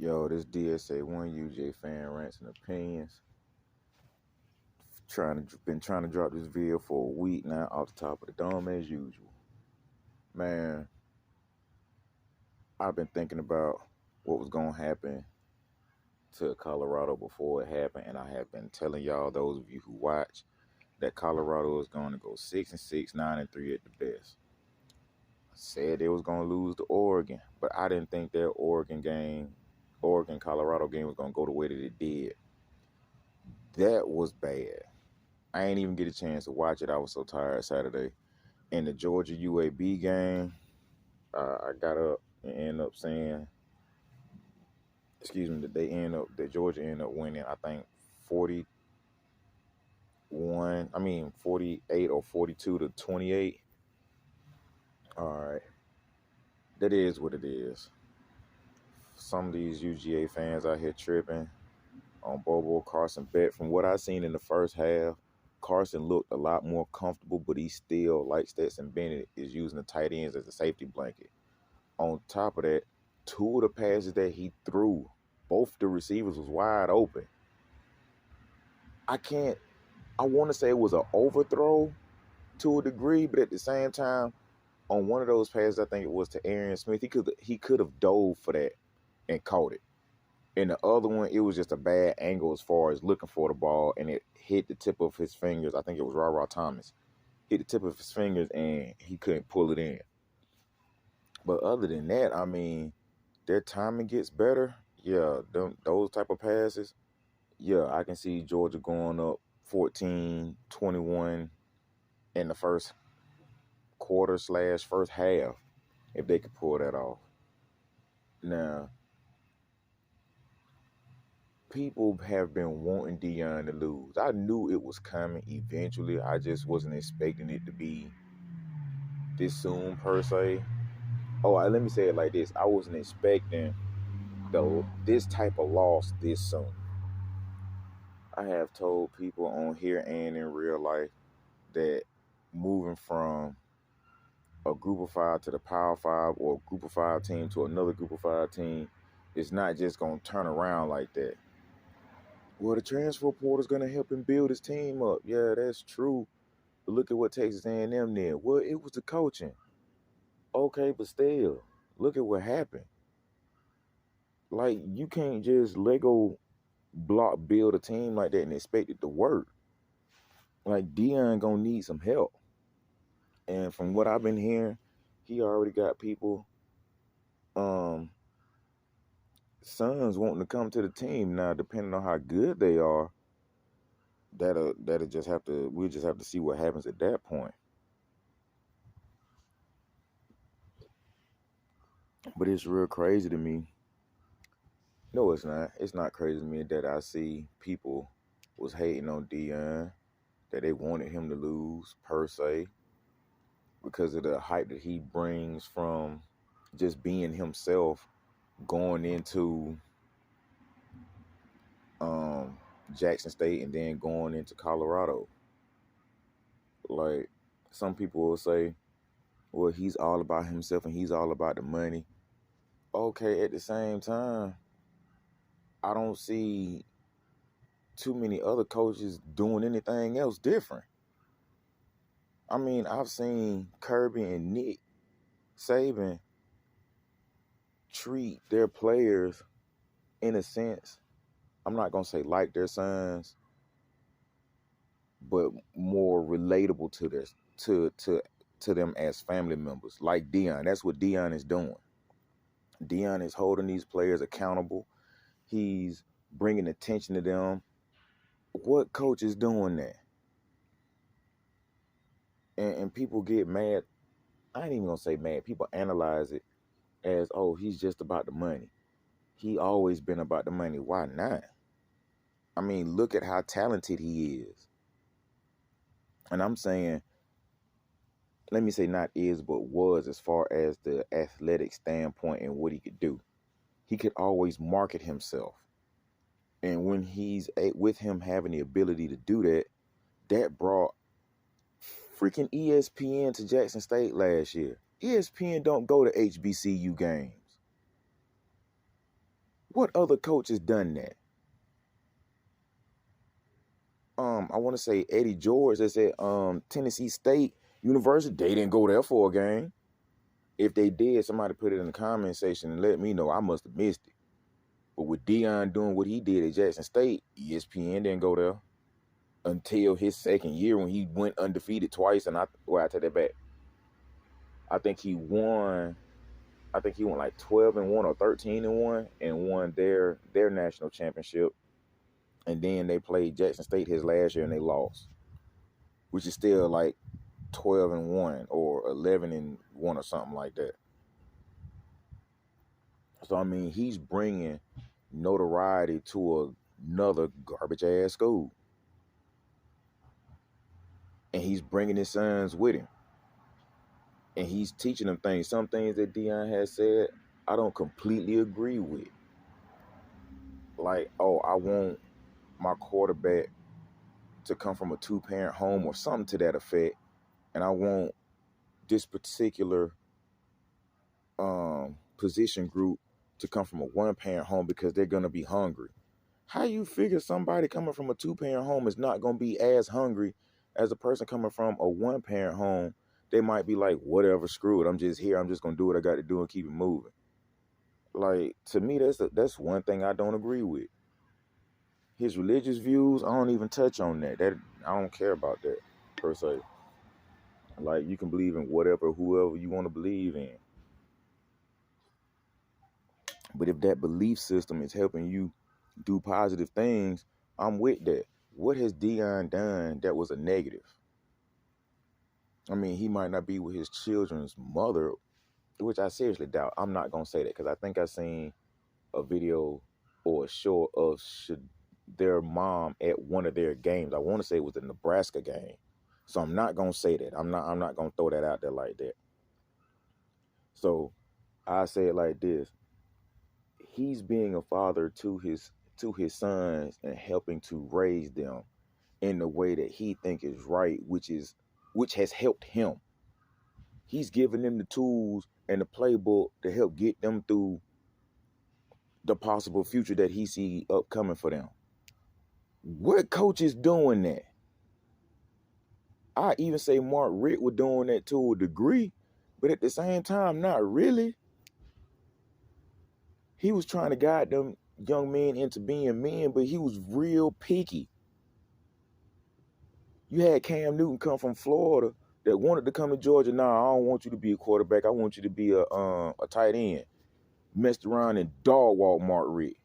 Yo, this DSA1 UGA fan rants and opinions. Been trying to drop this video for a week now, off the top of the dome as usual. Man, I've been thinking about what was gonna happen to Colorado before it happened, and I have been telling y'all, those of you who watch, that Colorado is going to go 6-6, 9-3 at the best. I said they was gonna lose to Oregon, but I didn't think that Oregon Colorado game was gonna go the way that it did. That was bad. I ain't even get a chance to watch it. I was so tired Saturday. In the Georgia UAB game, I got up and ended up saying, that Georgia ended up winning, I think 48 or 42-28. All right. That is what it is. Some of these UGA fans out here tripping on Bobo Carson bet. From what I seen in the first half, Carson looked a lot more comfortable, but he still, like Stetson Bennett, is using the tight ends as a safety blanket. On top of that, two of the passes that he threw, both the receivers was wide open. I want to say it was an overthrow to a degree, but at the same time, on one of those passes, I think it was to Arian Smith, he could have dove for that and caught it. And the other one, it was just a bad angle as far as looking for the ball, and it hit the tip of his fingers. I think it was Ra Thomas. Hit the tip of his fingers, and he couldn't pull it in. But other than that, I mean, their timing gets better. Yeah, those type of passes, yeah, I can see Georgia going up 14-21 in the first quarter/first half if they could pull that off. Now, people have been wanting Deion to lose. I knew it was coming eventually. I just wasn't expecting it to be this soon per se. Oh, let me say it like this. I wasn't expecting this type of loss this soon. I have told people on here and in real life that moving from a group of five to the Power Five, or a group of five team to another group of five team, is not just going to turn around like that. Well, the transfer portal is going to help him build his team up. Yeah, that's true. But look at what Texas A&M did. Well, it was the coaching. Okay, but still, look at what happened. Like, you can't just Lego block build a team like that and expect it to work. Like, Deion gonna need some help. And from what I've been hearing, he already got people, sons wanting to come to the team. Now, depending on how good they are, we'll just have to see what happens at that point. But it's real crazy to me. No, it's not. It's not crazy to me that I see people was hating on Deion, that they wanted him to lose per se, because of the hype that he brings from just being himself, going into Jackson State and then going into Colorado. Like, some people will say, well, he's all about himself and he's all about the money. Okay, at the same time, I don't see too many other coaches doing anything else different. I mean, I've seen Kirby and Nick Saban treat their players, in a sense, I'm not going to say like their sons, but more relatable to them as family members. Like Deion, that's what Deion is doing. Deion is holding these players accountable. He's bringing attention to them. What coach is doing that? And people get mad. I ain't even gonna say mad. People analyze it as, oh, he's just about the money. He always been about the money. Why not? I mean, look at how talented he is. And I'm saying, let me say not is, but was, as far as the athletic standpoint and what he could do. He could always market himself. And when with him having the ability to do that, that brought freaking ESPN to Jackson State last year. ESPN don't go to HBCU games. What other coach has done that? I want to say Eddie George that's at Tennessee State University. They didn't go there for a game. If they did, somebody put it in the comment section and let me know. I must have missed it. But with Deion doing what he did at Jackson State, ESPN didn't go there until his second year when he went undefeated twice. And I take that back. I think he won like 12-1 or 13-1 and won their national championship. And then they played Jackson State his last year and they lost, which is still like 12-1 or 11-1 or something like that. So I mean, he's bringing notoriety to another garbage ass school, and he's bringing his sons with him, and he's teaching them things. Some things that Deion has said, I don't completely agree with. Like, oh, I want my quarterback to come from a 2-parent home or something to that effect, and I want this particular position group to come from a 1-parent home because they're gonna be hungry. How you figure somebody coming from a 2-parent home is not gonna be as hungry as a person coming from a 1-parent home? They might be like, whatever, screw it. I'm just here. I'm just gonna do what I got to do and keep it moving. Like, to me, that's one thing I don't agree with. His religious views, I don't even touch on that. I don't care about that per se. Like, you can believe in whatever, whoever you want to believe in. But if that belief system is helping you do positive things, I'm with that. What has Deion done that was a negative? I mean, he might not be with his children's mother, which I seriously doubt. I'm not going to say that because I think I seen a video or a show of their mom at one of their games. I want to say it was the Nebraska game. So I'm not going to say that. I'm not going to throw that out there like that. So I say it like this. He's being a father to his sons and helping to raise them in the way that he think is right, which has helped him. He's giving them the tools and the playbook to help get them through the possible future that he see upcoming for them. What coach is doing that? I even say Mark Richt was doing that to a degree, but at the same time, not really. He was trying to guide them young men into being men, but he was real picky. You had Cam Newton come from Florida that wanted to come to Georgia. Nah, I don't want you to be a quarterback. I want you to be a tight end. Messed around and dog walked Mark Richt.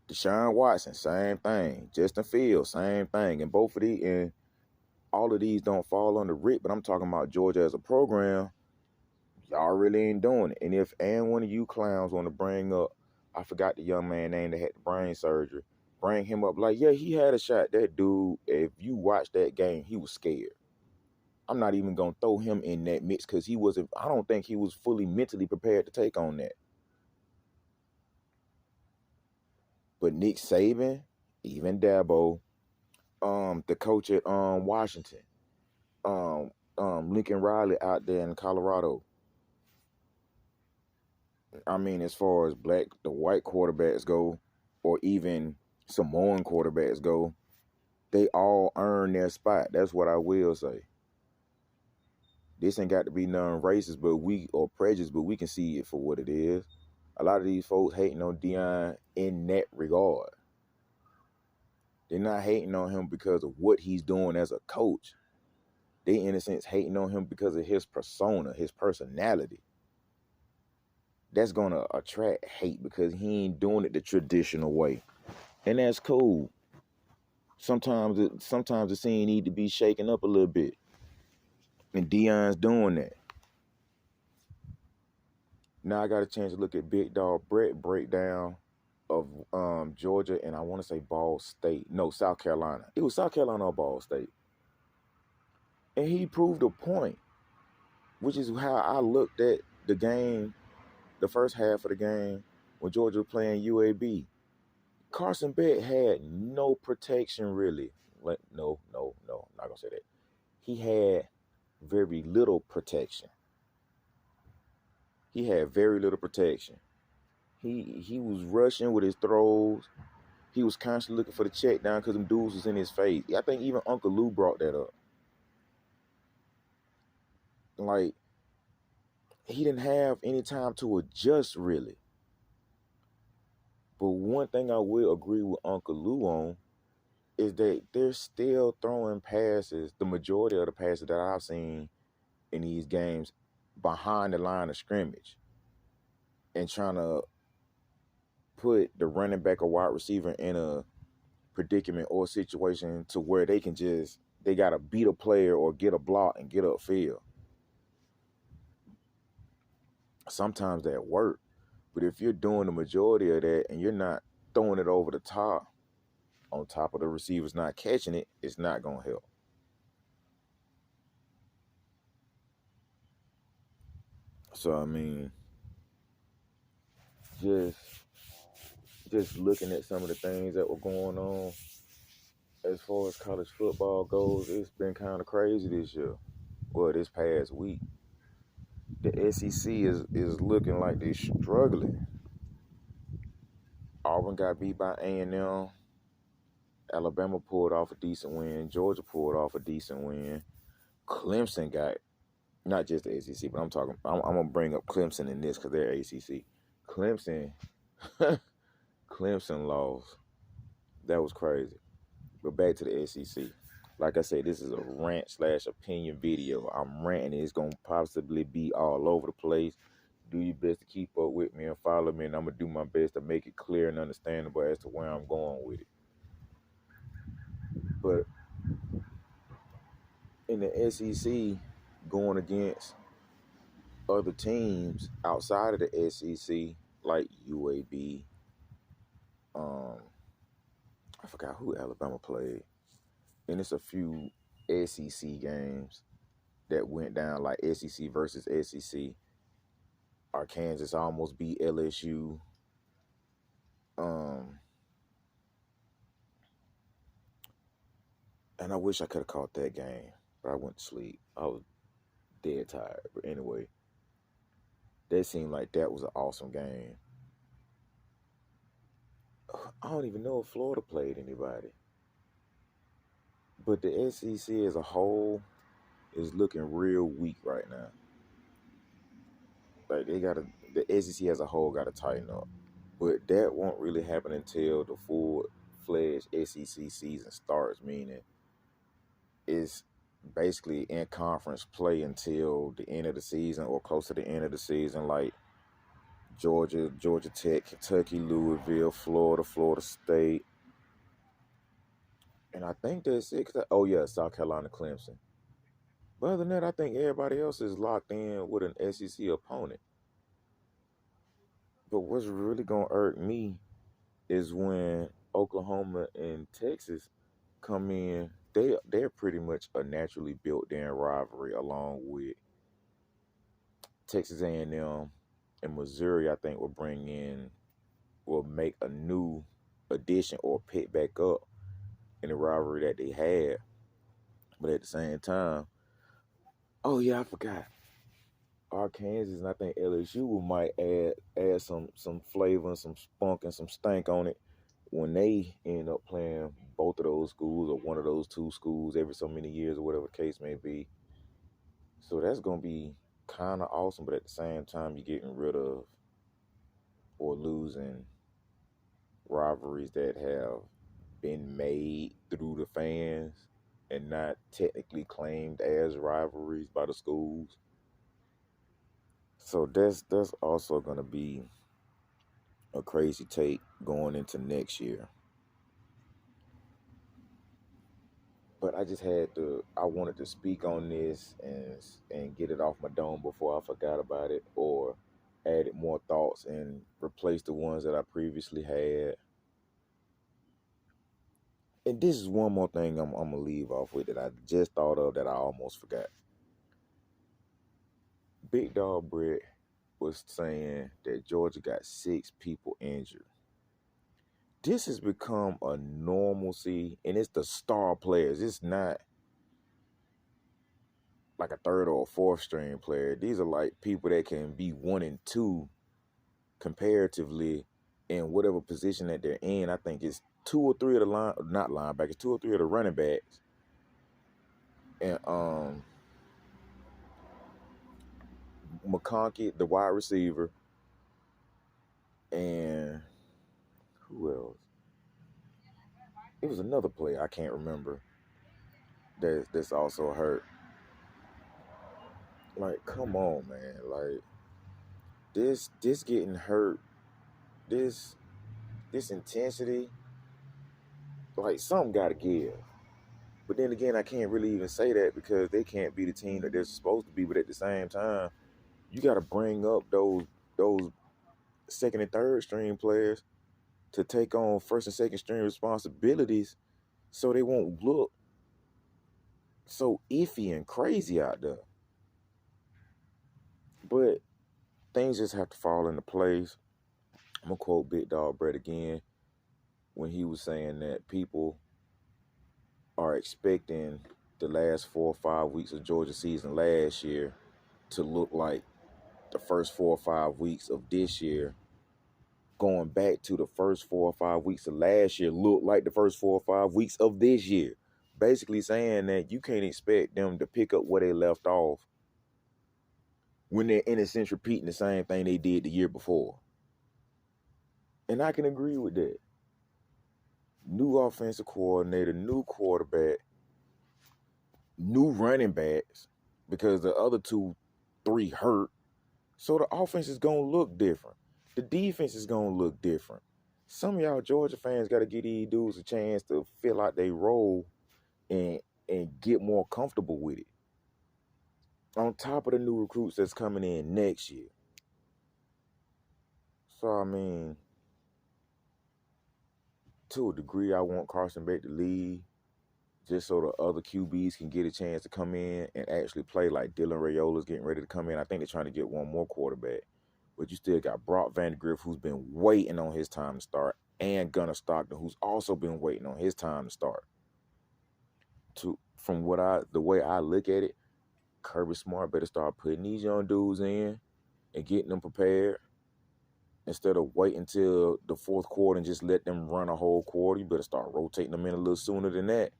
Deshaun Watson, same thing. Justin Fields, same thing. And both of these, and all of these don't fall under Richt, but I'm talking about Georgia as a program. Y'all really ain't doing it. And if one of you clowns want to bring up, I forgot the young man name that had the brain surgery, bring him up like, yeah, he had a shot. That dude, if you watch that game, he was scared. I'm not even going to throw him in that mix because I don't think he was fully mentally prepared to take on that. But Nick Saban, even Dabo, the coach at Washington, Lincoln Riley out there in Colorado. I mean, as far as the white quarterbacks go, or even Samoan quarterbacks go, they all earn their spot. That's what I will say. This ain't got to be non-racist, or prejudiced, but we can see it for what it is. A lot of these folks hating on Deion in that regard. They're not hating on him because of what he's doing as a coach. They, in a sense, hating on him because of his persona, his personality. That's going to attract hate because he ain't doing it the traditional way. And that's cool. Sometimes the scene need to be shaken up a little bit. And Deion's doing that. Now I got a chance to look at Big Dog Brett breakdown of Georgia and I want to say Ball State. No, South Carolina. It was South Carolina or Ball State. And he proved a point, which is how I looked at the game, the first half of the game when Georgia was playing UAB. Carson Beck had no protection really. No, I'm not going to say that. He had very little protection. He was rushing with his throws. He was constantly looking for the check down because them dudes was in his face. I think even Uncle Lou brought that up. Like, he didn't have any time to adjust, really. But one thing I will agree with Uncle Lou on is that they're still throwing passes, the majority of the passes that I've seen in these games, behind the line of scrimmage and trying to put the running back or wide receiver in a predicament or situation to where they got to beat a player or get a block and get upfield. Sometimes that works. But if you're doing the majority of that and you're not throwing it over the top, on top of the receivers not catching it, it's not going to help. So, I mean, just looking at some of the things that were going on as far as college football goes, it's been kind of crazy this year. Well, this past week. The SEC is looking like they're struggling. Auburn got beat by A&M. Alabama pulled off a decent win. Georgia pulled off a decent win. Clemson got, not just the ACC, but I'm going to bring up Clemson in this because they're ACC. Clemson lost. That was crazy. But back to the SEC. Like I said, this is a rant/opinion video. I'm ranting. It's going to possibly be all over the place. Do your best to keep up with me and follow me, and I'm going to do my best to make it clear and understandable as to where I'm going with it. But in the SEC, going against other teams outside of the SEC, like UAB, I forgot who Alabama played, and it's a few SEC games that went down, like SEC versus SEC. Arkansas almost beat LSU. And I wish I could have caught that game, but I went to sleep. I was dead tired. But anyway, that seemed like that was an awesome game. I don't even know if Florida played anybody. But the SEC as a whole is looking real weak right now. Like, the SEC as a whole got to tighten up. But that won't really happen until the full-fledged SEC season starts, meaning it's basically in conference play until the end of the season or close to the end of the season, like Georgia Tech, Kentucky, Louisville, Florida State. And I think that's it. Oh, yeah, South Carolina, Clemson. But other than that, I think everybody else is locked in with an SEC opponent. But what's really going to irk me is when Oklahoma and Texas come in. They're pretty much a naturally built-in rivalry, along with Texas A&M and Missouri. I think will make a new addition or pick back up in the rivalry that they had. But at the same time, oh yeah, I forgot. Arkansas and I think LSU might add some flavor and some spunk and some stank on it when they end up playing both of those schools or one of those two schools every so many years or whatever the case may be. So that's gonna be kind of awesome, but at the same time, you're getting rid of or losing rivalries that have been made through the fans and not technically claimed as rivalries by the schools. So that's also going to be a crazy take going into next year. But I wanted to speak on this and get it off my dome before I forgot about it or added more thoughts and replaced the ones that I previously had. And this is one more thing I'm going to leave off with that I just thought of that I almost forgot. Big Dog Brett was saying that Georgia got 6 people injured. This has become a normalcy, and it's the star players. It's not like a third or a fourth string player. These are like people that can be 1 and 2 comparatively in whatever position that they're in. I think it's two or three of the not linebackers, two or three of the running backs, and McConkey, the wide receiver, and who else? It was another player I can't remember that's also hurt. Like, come on, man. Like, this getting hurt, this intensity, like, something got to give. But then again, I can't really even say that because they can't be the team that they're supposed to be. But at the same time, you got to bring up those second and third string players to take on first and second string responsibilities so they won't look so iffy and crazy out there. But things just have to fall into place. I'm going to quote Big Dog Brett again when he was saying that people are expecting the last 4 or 5 weeks of Georgia season last year to look like the first 4 or 5 weeks of this year. Going back to the first 4 or 5 weeks of last year look like the first 4 or 5 weeks of this year. Basically saying that you can't expect them to pick up where they left off when they're in a sense repeating the same thing they did the year before. And I can agree with that. New offensive coordinator, new quarterback, new running backs, because the other 3 hurt. So the offense is going to look different. The defense is going to look different. Some of y'all Georgia fans got to give these dudes a chance to fill out their role and get more comfortable with it. On top of the new recruits that's coming in next year. So, I mean, to a degree, I want Carson Beck to leave just so the other QBs can get a chance to come in and actually play. Like Dylan Rayola's getting ready to come in. I think they're trying to get one more quarterback. But you still got Brock Vandegrift, who's been waiting on his time to start, and Gunnar Stockton, who's also been waiting on his time to start. From the way I look at it, Kirby Smart better start putting these young dudes in and getting them prepared instead of waiting until the fourth quarter and just let them run a whole quarter. You better start rotating them in a little sooner than that.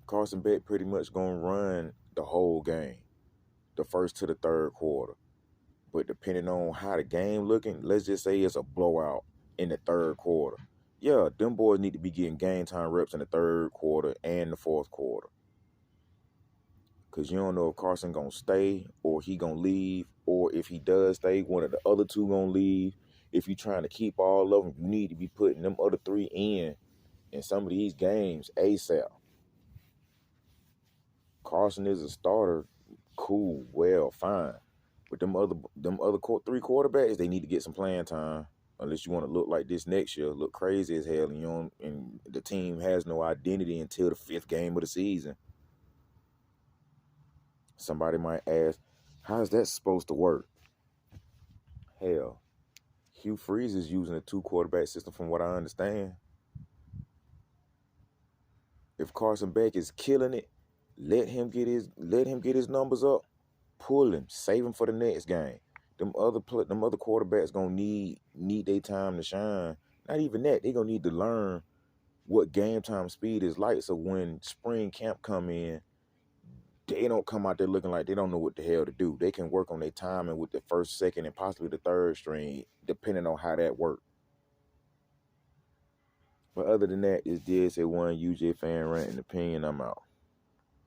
Carson Beck pretty much going to run the whole game, the first to the third quarter. But depending on how the game looking, let's just say it's a blowout in the third quarter. Yeah, them boys need to be getting game time reps in the third quarter and the fourth quarter. Because you don't know if Carson going to stay or he going to leave. Or if he does stay, one of the other 2 going to leave. If you're trying to keep all of them, you need to be putting them other 3 in some of these games ASAP. Carson is a starter. Cool, well, fine. But them other 3 quarterbacks, they need to get some playing time. Unless you want to look like this next year, look crazy as hell, and the team has no identity until the 5th game of the season. Somebody might ask, how is that supposed to work? Hell, Hugh Freeze is using a 2 quarterback system from what I understand. If Carson Beck is killing it, let him get his numbers up, pull him, save him for the next game. Them other quarterbacks gonna need their time to shine. Not even that, they gonna need to learn what game time speed is like. So when spring camp come in, they don't come out there looking like they don't know what the hell to do. They can work on their timing with the first, second, and possibly the third string, depending on how that works. But other than that, it's DSA1 UGA fan rant and opinion. I'm out.